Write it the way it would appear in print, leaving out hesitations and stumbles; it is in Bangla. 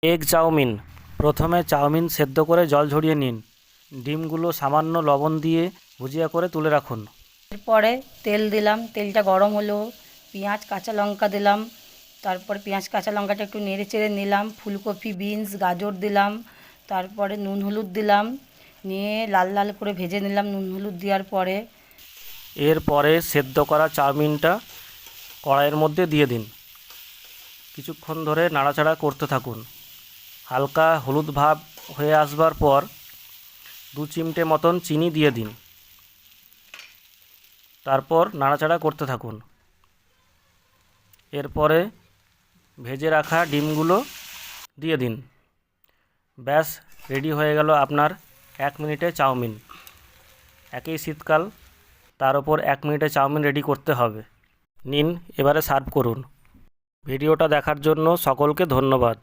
Egg chowmein. প্রথমে চাউমিন সেদ্ধ করে জল ঝরিয়ে নিন। ডিমগুলো সামান্য লবণ দিয়ে ভুজিয়া করে তুলে রাখুন। এরপরে তেল দিলাম, তেলটা গরম হলো, পেঁয়াজ কাঁচা লঙ্কা দিলাম। তারপরে পেঁয়াজ কাঁচা লঙ্কাটা একটু নেড়ে চেড়ে নিলাম। ফুলকপি, বিনস, গাজর দিলাম। তারপরে নুন হলুদ দিলাম, নিয়ে লাল লাল করে ভেজে নিলাম নুন হলুদ দেওয়ার পরে। এরপরে সেদ্ধ করা চাউমিনটা কড়াইয়ের মধ্যে দিয়ে দিন। কিছুক্ষণ ধরে নাড়াচাড়া করতে থাকুন। হালকা হলুদ ভাব হয়ে আসবার পর 2 চিমটে মতন চিনি দিয়ে দিন। তারপর নাড়াচাড়া করতে থাকুন। এরপরে ভেজে রাখা ডিমগুলো দিয়ে দিন। ব্যাস, রেডি হয়ে গেল আপনার 1 মিনিটে চাউমিন। একই শীতকাল, তার ওপর 1 মিনিটে চাউমিন রেডি করতে হবে। নিন, এবারে সার্ভ করুন। ভিডিওটা দেখার জন্য সকলকে ধন্যবাদ।